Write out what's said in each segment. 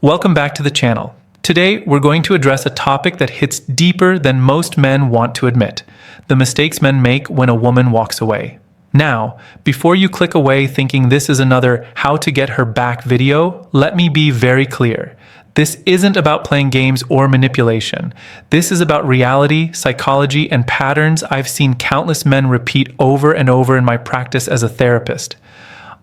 Welcome back to the channel. Today, we're going to address a topic that hits deeper than most men want to admit: the mistakes men make when a woman walks away. Now, before you click away thinking this is another how to get her back video, let me be very clear. This isn't about playing games or manipulation. This is about reality, psychology, and patterns I've seen countless men repeat over and over in my practice as a therapist.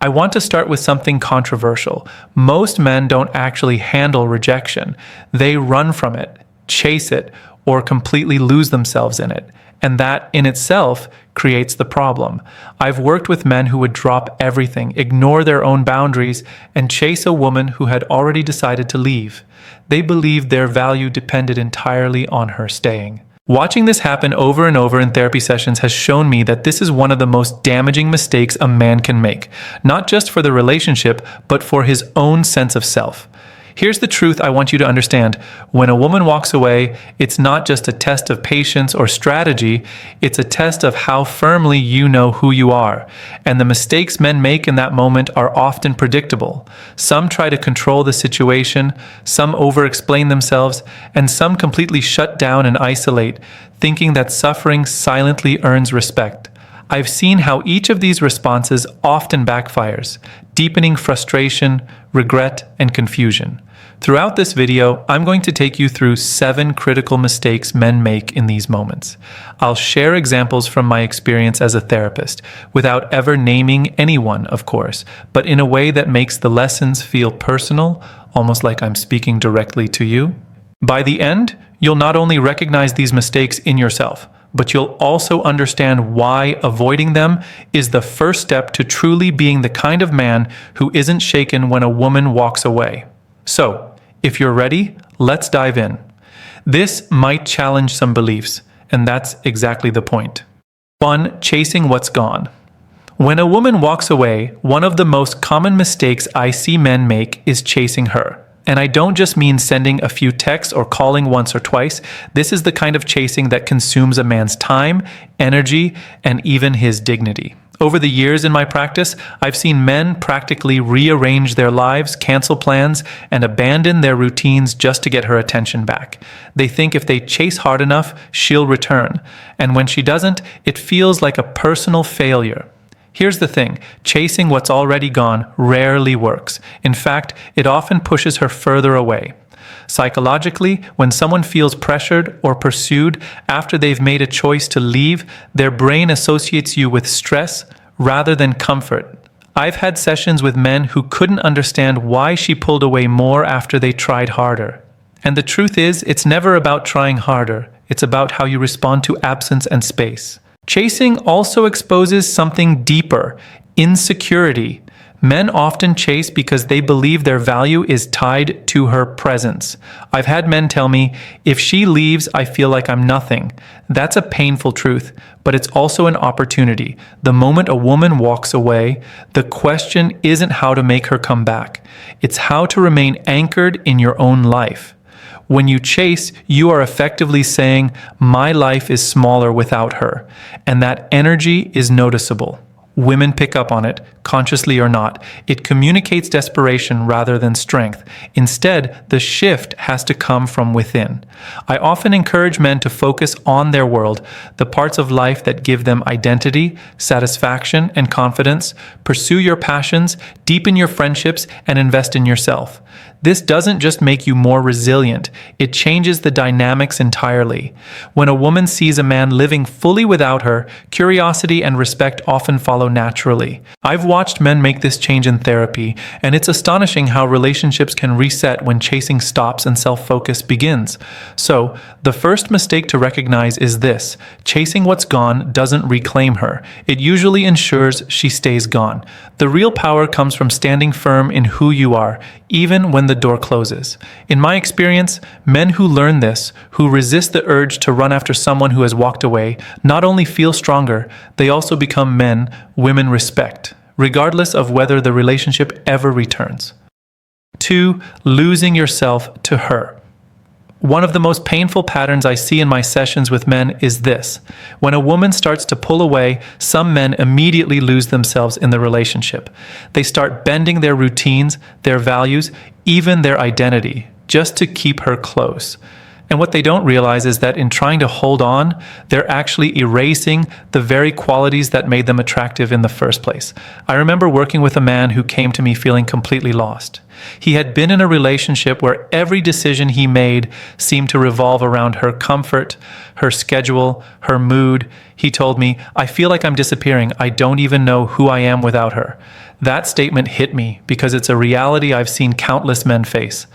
I want to start with something controversial. Most men don't actually handle rejection. They run from it, chase it, or completely lose themselves in it. And that in itself creates the problem. I've worked with men who would drop everything, ignore their own boundaries, and chase a woman who had already decided to leave. They believed their value depended entirely on her staying. Watching this happen over and over in therapy sessions has shown me that this is one of the most damaging mistakes a man can make, not just for the relationship, but for his own sense of self. Here's the truth I want you to understand. When a woman walks away, it's not just a test of patience or strategy, it's a test of how firmly you know who you are. And the mistakes men make in that moment are often predictable. Some try to control the situation, some over-explain themselves, and some completely shut down and isolate, thinking that suffering silently earns respect. I've seen how each of these responses often backfires, deepening frustration, regret, and confusion. Throughout this video, I'm going to take you through 7 critical mistakes men make in these moments. I'll share examples from my experience as a therapist, without ever naming anyone, of course, but in a way that makes the lessons feel personal, almost like I'm speaking directly to you. By the end, you'll not only recognize these mistakes in yourself, but you'll also understand why avoiding them is the first step to truly being the kind of man who isn't shaken when a woman walks away. So, if you're ready, let's dive in. This might challenge some beliefs, and that's exactly the point. 1. Chasing what's gone. When a woman walks away, one of the most common mistakes I see men make is chasing her. And I don't just mean sending a few texts or calling once or twice. This is the kind of chasing that consumes a man's time, energy, and even his dignity. Over the years in my practice, I've seen men practically rearrange their lives, cancel plans, and abandon their routines just to get her attention back. They think if they chase hard enough, she'll return. And when she doesn't, it feels like a personal failure. Here's the thing, chasing what's already gone rarely works. In fact, it often pushes her further away. Psychologically, when someone feels pressured or pursued after they've made a choice to leave, their brain associates you with stress rather than comfort. I've had sessions with men who couldn't understand why she pulled away more after they tried harder. And the truth is, it's never about trying harder. It's about how you respond to absence and space. Chasing also exposes something deeper: insecurity. Men often chase because they believe their value is tied to her presence. I've had men tell me, if she leaves, I feel like I'm nothing. That's a painful truth, but it's also an opportunity. The moment a woman walks away, the question isn't how to make her come back. It's how to remain anchored in your own life. When you chase, you are effectively saying, my life is smaller without her, and that energy is noticeable. Women pick up on it, consciously or not. It communicates desperation rather than strength. Instead, the shift has to come from within. I often encourage men to focus on their world, the parts of life that give them identity, satisfaction, and confidence. Pursue your passions, deepen your friendships, and invest in yourself. This doesn't just make you more resilient, it changes the dynamics entirely. When a woman sees a man living fully without her, curiosity and respect often follow naturally. I've watched men make this change in therapy, and it's astonishing how relationships can reset when chasing stops and self-focus begins. So, the first mistake to recognize is this: chasing what's gone doesn't reclaim her. It usually ensures she stays gone. The real power comes from standing firm in who you are, even when the door closes. In my experience, men who learn this, who resist the urge to run after someone who has walked away, not only feel stronger, they also become men women respect, regardless of whether the relationship ever returns. 2. Losing yourself to her. One of the most painful patterns I see in my sessions with men is this. When a woman starts to pull away, some men immediately lose themselves in the relationship. They start bending their routines, their values, even their identity, just to keep her close. And what they don't realize is that in trying to hold on, they're actually erasing the very qualities that made them attractive in the first place. I remember working with a man who came to me feeling completely lost. He had been in a relationship where every decision he made seemed to revolve around her comfort, her schedule, her mood. He told me, "I feel like I'm disappearing. I don't even know who I am without her." That statement hit me because it's a reality I've seen countless men face.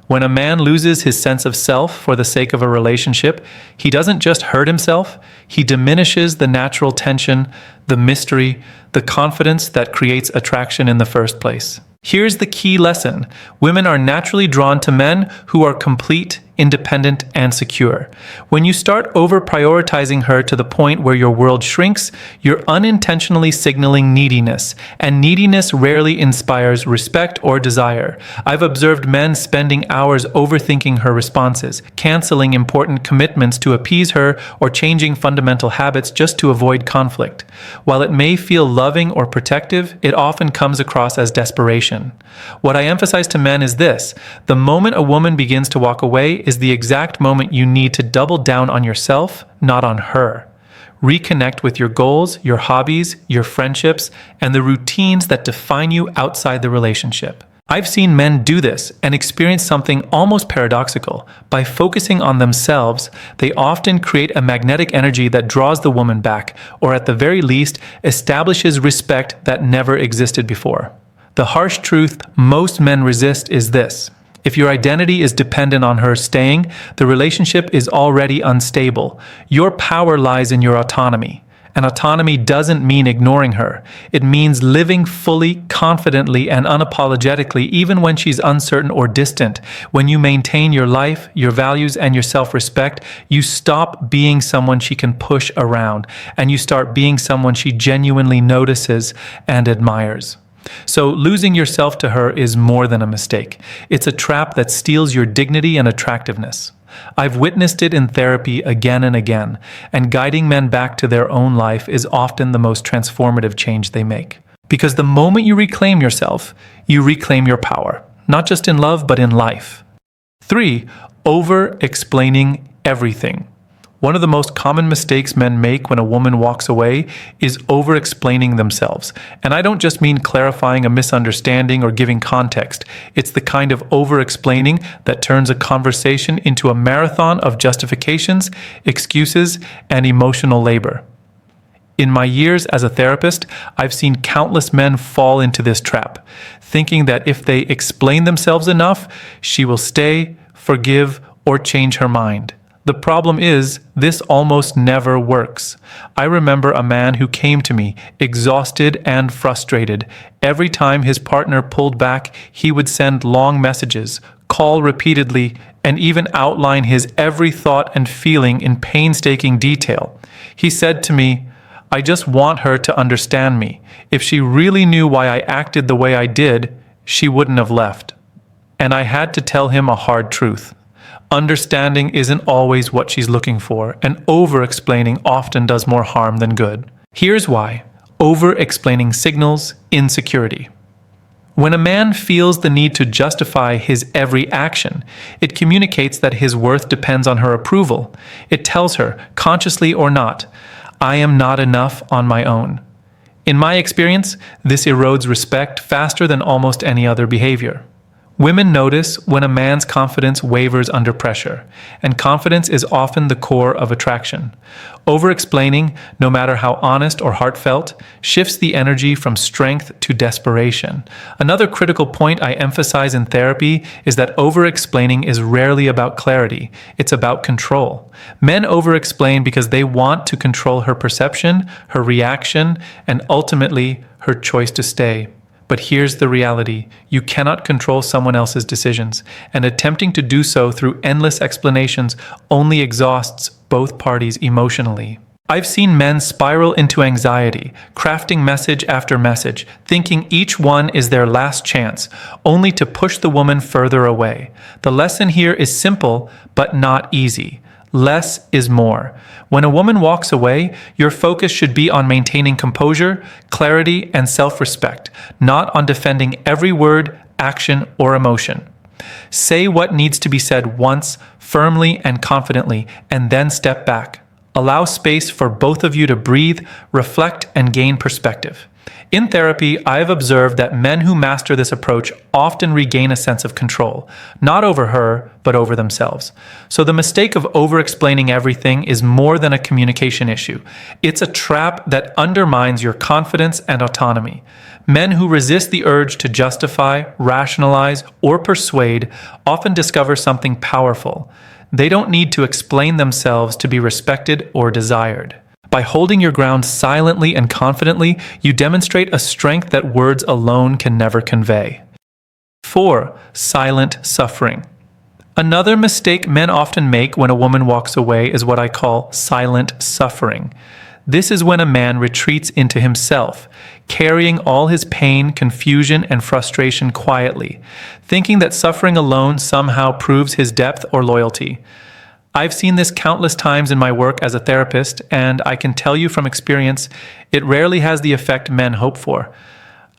When a man loses his sense of self for the sake of a relationship, he doesn't just hurt himself, he diminishes the natural tension, the mystery, the confidence that creates attraction in the first place. Here's the key lesson. Women are naturally drawn to men who are complete, independent, and secure. When you start over-prioritizing her to the point where your world shrinks, you're unintentionally signaling neediness, and neediness rarely inspires respect or desire. I've observed men spending hours overthinking her responses, canceling important commitments to appease her, or changing fundamental habits just to avoid conflict. While it may feel loving or protective, it often comes across as desperation. What I emphasize to men is this: the moment a woman begins to walk away is the exact moment you need to double down on yourself, not on her. Reconnect with your goals, your hobbies, your friendships, and the routines that define you outside the relationship. I've seen men do this and experience something almost paradoxical. By focusing on themselves, they often create a magnetic energy that draws the woman back, or at the very least, establishes respect that never existed before. The harsh truth most men resist is this: if your identity is dependent on her staying, the relationship is already unstable. Your power lies in your autonomy. And autonomy doesn't mean ignoring her. It means living fully, confidently, and unapologetically, even when she's uncertain or distant. When you maintain your life, your values, and your self-respect, you stop being someone she can push around, and you start being someone she genuinely notices and admires. So losing yourself to her is more than a mistake. It's a trap that steals your dignity and attractiveness. I've witnessed it in therapy again and again, and guiding men back to their own life is often the most transformative change they make. Because the moment you reclaim yourself, you reclaim your power, not just in love, but in life. 3. Over-explaining everything. One of the most common mistakes men make when a woman walks away is over-explaining themselves. And I don't just mean clarifying a misunderstanding or giving context. It's the kind of over-explaining that turns a conversation into a marathon of justifications, excuses, and emotional labor. In my years as a therapist, I've seen countless men fall into this trap, thinking that if they explain themselves enough, she will stay, forgive, or change her mind. The problem is, this almost never works. I remember a man who came to me, exhausted and frustrated. Every time his partner pulled back, he would send long messages, call repeatedly, and even outline his every thought and feeling in painstaking detail. He said to me, "I just want her to understand me. If she really knew why I acted the way I did, she wouldn't have left." And I had to tell him a hard truth. Understanding isn't always what she's looking for, and over-explaining often does more harm than good. Here's why. Over-explaining signals insecurity. When a man feels the need to justify his every action, it communicates that his worth depends on her approval. It tells her, consciously or not, "I am not enough on my own." In my experience, this erodes respect faster than almost any other behavior. Women notice when a man's confidence wavers under pressure, and confidence is often the core of attraction. Over-explaining, no matter how honest or heartfelt, shifts the energy from strength to desperation. Another critical point I emphasize in therapy is that over-explaining is rarely about clarity. It's about control. Men over-explain because they want to control her perception, her reaction, and ultimately her choice to stay. But here's the reality. You cannot control someone else's decisions, and attempting to do so through endless explanations only exhausts both parties emotionally. I've seen men spiral into anxiety, crafting message after message, thinking each one is their last chance, only to push the woman further away. The lesson here is simple, but not easy. Less is more. When a woman walks away, your focus should be on maintaining composure, clarity, and self-respect, not on defending every word, action, or emotion. Say what needs to be said once, firmly and confidently, and then step back. Allow space for both of you to breathe, reflect, and gain perspective. In therapy, I have observed that men who master this approach often regain a sense of control, not over her, but over themselves. So the mistake of over-explaining everything is more than a communication issue. It's a trap that undermines your confidence and autonomy. Men who resist the urge to justify, rationalize, or persuade often discover something powerful. They don't need to explain themselves to be respected or desired. By holding your ground silently and confidently, you demonstrate a strength that words alone can never convey. 4. Silent suffering. Another mistake men often make when a woman walks away is what I call silent suffering. This is when a man retreats into himself, carrying all his pain, confusion, and frustration quietly, thinking that suffering alone somehow proves his depth or loyalty. I've seen this countless times in my work as a therapist, and I can tell you from experience, it rarely has the effect men hope for.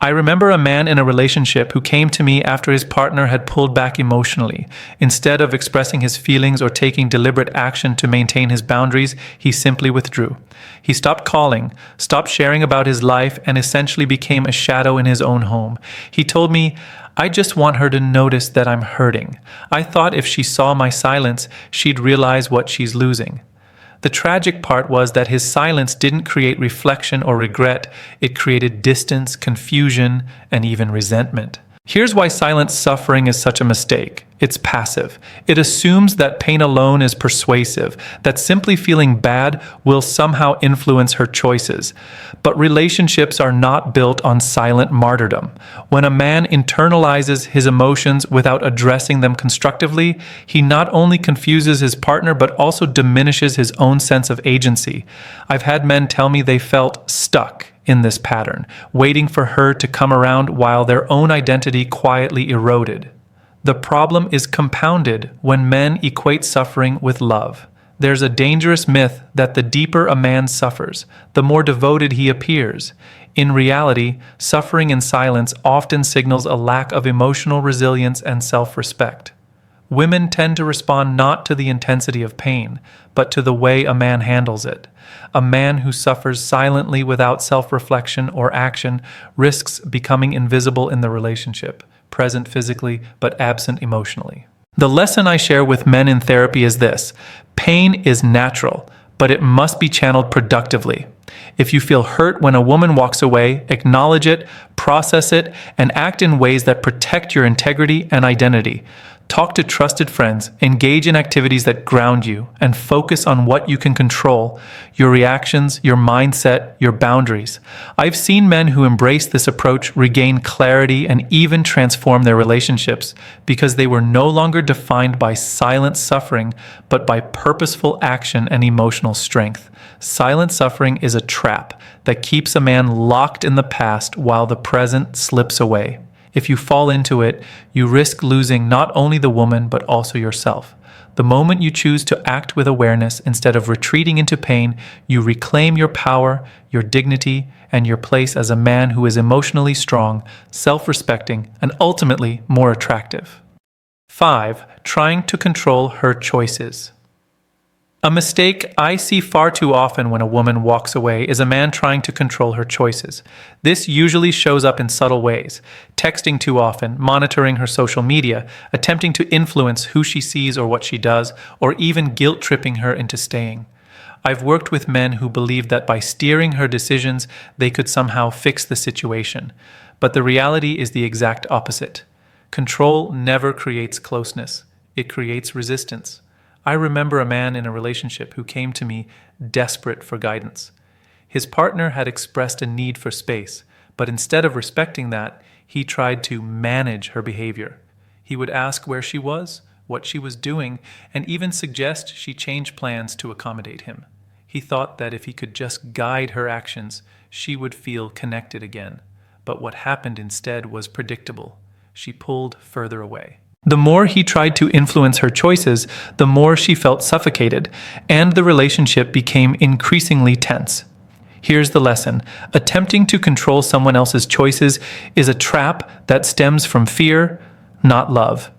I remember a man in a relationship who came to me after his partner had pulled back emotionally. Instead of expressing his feelings or taking deliberate action to maintain his boundaries, he simply withdrew. He stopped calling, stopped sharing about his life, and essentially became a shadow in his own home. He told me, "I just want her to notice that I'm hurting. I thought if she saw my silence, she'd realize what she's losing." The tragic part was that his silence didn't create reflection or regret. It created distance, confusion, and even resentment. Here's why silent suffering is such a mistake. It's passive. It assumes that pain alone is persuasive, that simply feeling bad will somehow influence her choices. But relationships are not built on silent martyrdom. When a man internalizes his emotions without addressing them constructively, he not only confuses his partner but also diminishes his own sense of agency. I've had men tell me they felt stuck in this pattern, waiting for her to come around while their own identity quietly eroded. The problem is compounded when men equate suffering with love. There's a dangerous myth that the deeper a man suffers, the more devoted he appears. In reality, suffering in silence often signals a lack of emotional resilience and self-respect. Women tend to respond not to the intensity of pain, but to the way a man handles it. A man who suffers silently without self-reflection or action risks becoming invisible in the relationship, present physically but absent emotionally. The lesson I share with men in therapy is this: pain is natural, but it must be channeled productively. If you feel hurt when a woman walks away, acknowledge it, process it, and act in ways that protect your integrity and identity. Talk to trusted friends, engage in activities that ground you, and focus on what you can control: your reactions, your mindset, your boundaries. I've seen men who embrace this approach regain clarity and even transform their relationships because they were no longer defined by silent suffering, but by purposeful action and emotional strength. Silent suffering is a trap that keeps a man locked in the past while the present slips away. If you fall into it, you risk losing not only the woman, but also yourself. The moment you choose to act with awareness instead of retreating into pain, you reclaim your power, your dignity, and your place as a man who is emotionally strong, self-respecting, and ultimately more attractive. 5. Trying to control her choices. A mistake I see far too often when a woman walks away is a man trying to control her choices. This usually shows up in subtle ways: texting too often, monitoring her social media, attempting to influence who she sees or what she does, or even guilt-tripping her into staying. I've worked with men who believed that by steering her decisions, they could somehow fix the situation. But the reality is the exact opposite. Control never creates closeness. It creates resistance. I remember a man in a relationship who came to me desperate for guidance. His partner had expressed a need for space, but instead of respecting that, he tried to manage her behavior. He would ask where she was, what she was doing, and even suggest she change plans to accommodate him. He thought that if he could just guide her actions, she would feel connected again. But what happened instead was predictable. She pulled further away. The more he tried to influence her choices, the more she felt suffocated, and the relationship became increasingly tense. Here's the lesson. Attempting to control someone else's choices is a trap that stems from fear, not love.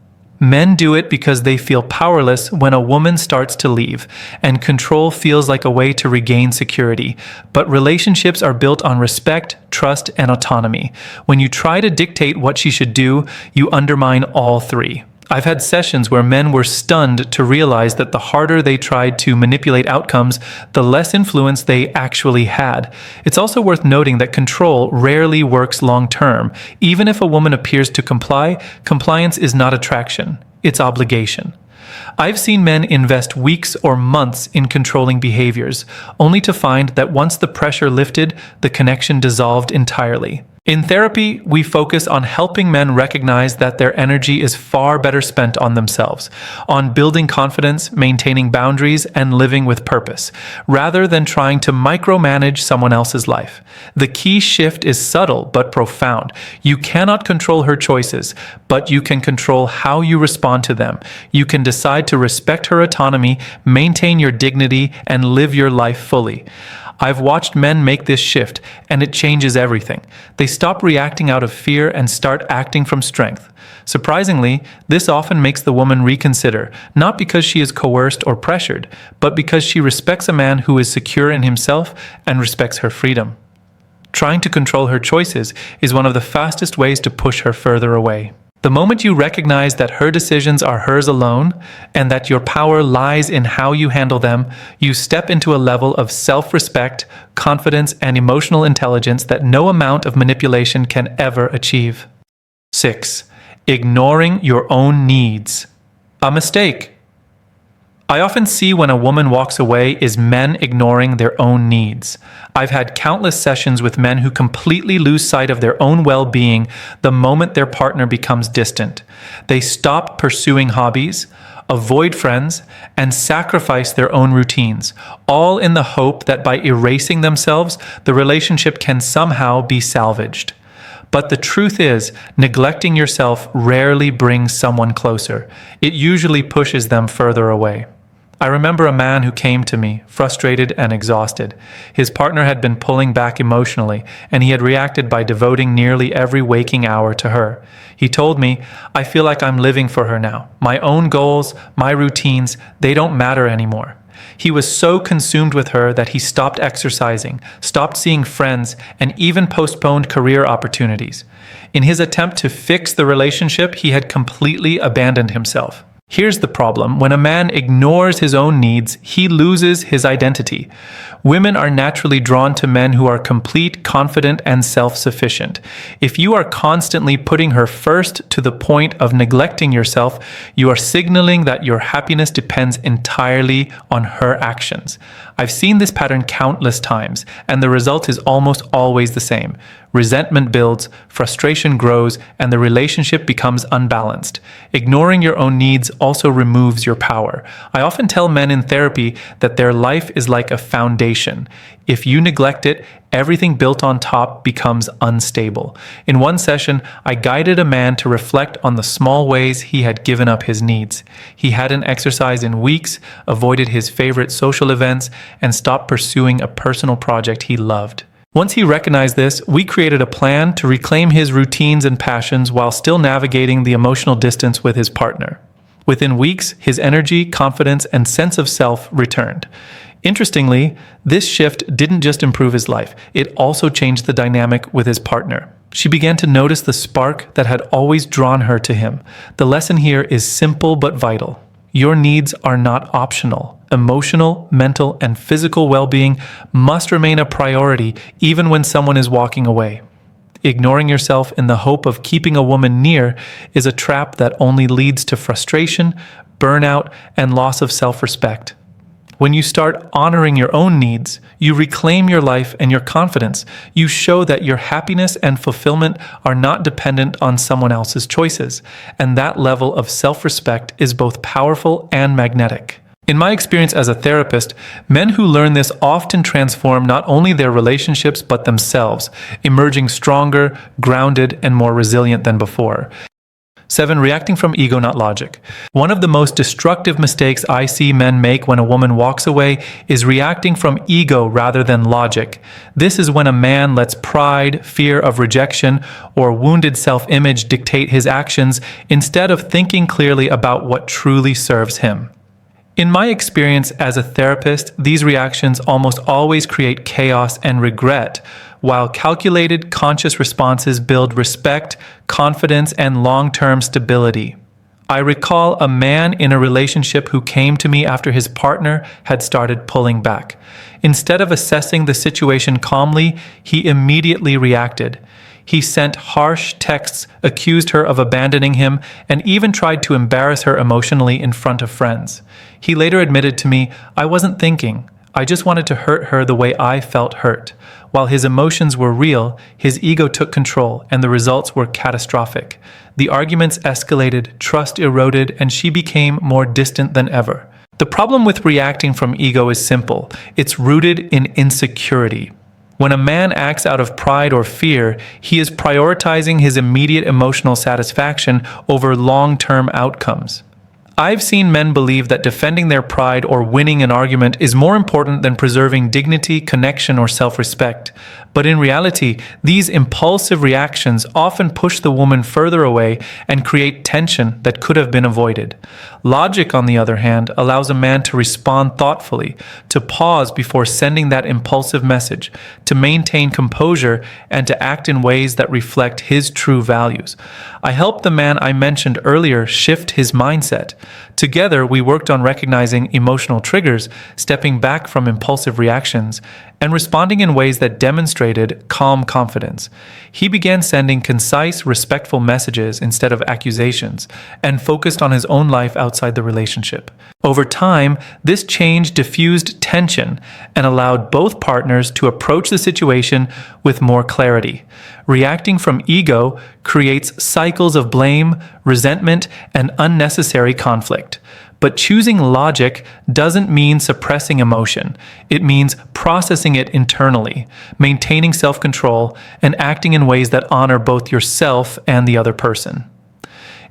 Men do it because they feel powerless when a woman starts to leave, and control feels like a way to regain security. But relationships are built on respect, trust, and autonomy. When you try to dictate what she should do, you undermine all three. I've had sessions where men were stunned to realize that the harder they tried to manipulate outcomes, the less influence they actually had. It's also worth noting that control rarely works long term. Even if a woman appears to comply, compliance is not attraction, it's obligation. I've seen men invest weeks or months in controlling behaviors, only to find that once the pressure lifted, the connection dissolved entirely. In therapy, we focus on helping men recognize that their energy is far better spent on themselves, on building confidence, maintaining boundaries, and living with purpose, rather than trying to micromanage someone else's life. The key shift is subtle but profound. You cannot control her choices, but you can control how you respond to them. You can decide to respect her autonomy, maintain your dignity, and live your life fully. I've watched men make this shift, and it changes everything. They stop reacting out of fear and start acting from strength. Surprisingly, this often makes the woman reconsider, not because she is coerced or pressured, but because she respects a man who is secure in himself and respects her freedom. Trying to control her choices is one of the fastest ways to push her further away. The moment you recognize that her decisions are hers alone and that your power lies in how you handle them, you step into a level of self-respect, confidence, and emotional intelligence that no amount of manipulation can ever achieve. 6. Ignoring your own needs. A mistake. I often see when a woman walks away is men ignoring their own needs. I've had countless sessions with men who completely lose sight of their own well-being the moment their partner becomes distant. They stop pursuing hobbies, avoid friends, and sacrifice their own routines, all in the hope that by erasing themselves, the relationship can somehow be salvaged. But the truth is, neglecting yourself rarely brings someone closer. It usually pushes them further away. I remember a man who came to me, frustrated and exhausted. His partner had been pulling back emotionally, and he had reacted by devoting nearly every waking hour to her. He told me, "I feel like I'm living for her now. My own goals, my routines, they don't matter anymore." He was so consumed with her that he stopped exercising, stopped seeing friends, and even postponed career opportunities. In his attempt to fix the relationship, he had completely abandoned himself. Here's the problem. When a man ignores his own needs, he loses his identity. Women are naturally drawn to men who are complete, confident, and self-sufficient. If you are constantly putting her first to the point of neglecting yourself, you are signaling that your happiness depends entirely on her actions. I've seen this pattern countless times, and the result is almost always the same. Resentment builds, frustration grows, and the relationship becomes unbalanced. Ignoring your own needs also removes your power. I often tell men in therapy that their life is like a foundation. If you neglect it, everything built on top becomes unstable. In one session, I guided a man to reflect on the small ways he had given up his needs. He hadn't exercised in weeks, avoided his favorite social events, and stopped pursuing a personal project he loved. Once he recognized this, we created a plan to reclaim his routines and passions while still navigating the emotional distance with his partner. Within weeks, his energy, confidence, and sense of self returned. Interestingly, this shift didn't just improve his life, it also changed the dynamic with his partner. She began to notice the spark that had always drawn her to him. The lesson here is simple but vital. Your needs are not optional. Emotional, mental, and physical well-being must remain a priority even when someone is walking away. Ignoring yourself in the hope of keeping a woman near is a trap that only leads to frustration, burnout, and loss of self-respect. When you start honoring your own needs, you reclaim your life and your confidence. You show that your happiness and fulfillment are not dependent on someone else's choices, and that level of self-respect is both powerful and magnetic. In my experience as a therapist, men who learn this often transform not only their relationships but themselves, emerging stronger, grounded, and more resilient than before. 7. Reacting from ego, not logic. One of the most destructive mistakes I see men make when a woman walks away is reacting from ego rather than logic. This is when a man lets pride, fear of rejection, or wounded self-image dictate his actions instead of thinking clearly about what truly serves him. In my experience as a therapist, these reactions almost always create chaos and regret, while calculated, conscious responses build respect, confidence, and long-term stability. I recall a man in a relationship who came to me after his partner had started pulling back. Instead of assessing the situation calmly, he immediately reacted. He sent harsh texts, accused her of abandoning him, and even tried to embarrass her emotionally in front of friends. He later admitted to me, "I wasn't thinking. I just wanted to hurt her the way I felt hurt." While his emotions were real, his ego took control, and the results were catastrophic. The arguments escalated, trust eroded, and she became more distant than ever. The problem with reacting from ego is simple. It's rooted in insecurity. When a man acts out of pride or fear, he is prioritizing his immediate emotional satisfaction over long-term outcomes. I've seen men believe that defending their pride or winning an argument is more important than preserving dignity, connection, or self-respect. But in reality, these impulsive reactions often push the woman further away and create tension that could have been avoided. Logic, on the other hand, allows a man to respond thoughtfully, to pause before sending that impulsive message, to maintain composure, and to act in ways that reflect his true values. I helped the man I mentioned earlier shift his mindset. Together, we worked on recognizing emotional triggers, stepping back from impulsive reactions, and responding in ways that demonstrated calm confidence. He began sending concise, respectful messages instead of accusations, and focused on his own life outside the relationship. Over time, this change diffused tension and allowed both partners to approach the situation with more clarity. Reacting from ego creates cycles of blame, resentment, and unnecessary conflict. But choosing logic doesn't mean suppressing emotion. It means processing it internally, maintaining self-control, and acting in ways that honor both yourself and the other person.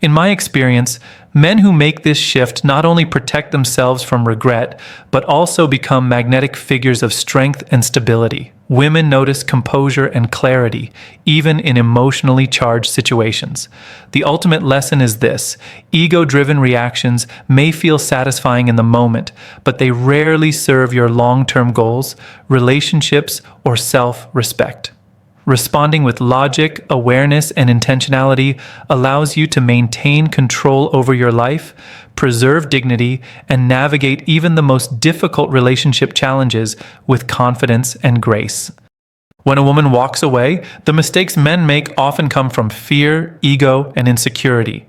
In my experience, men who make this shift not only protect themselves from regret, but also become magnetic figures of strength and stability. Women notice composure and clarity, even in emotionally charged situations. The ultimate lesson is this: ego-driven reactions may feel satisfying in the moment, but they rarely serve your long-term goals, relationships, or self-respect. Responding with logic, awareness, and intentionality allows you to maintain control over your life, preserve dignity, and navigate even the most difficult relationship challenges with confidence and grace. When a woman walks away, the mistakes men make often come from fear, ego, and insecurity.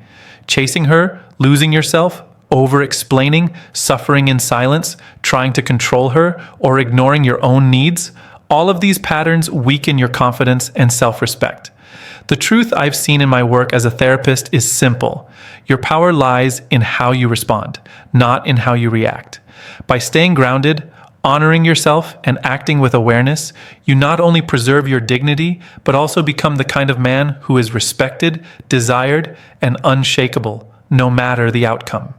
Chasing her, losing yourself, over-explaining, suffering in silence, trying to control her, or ignoring your own needs – all of these patterns weaken your confidence and self-respect. The truth I've seen in my work as a therapist is simple. Your power lies in how you respond, not in how you react. By staying grounded, honoring yourself, and acting with awareness, you not only preserve your dignity, but also become the kind of man who is respected, desired, and unshakable, no matter the outcome.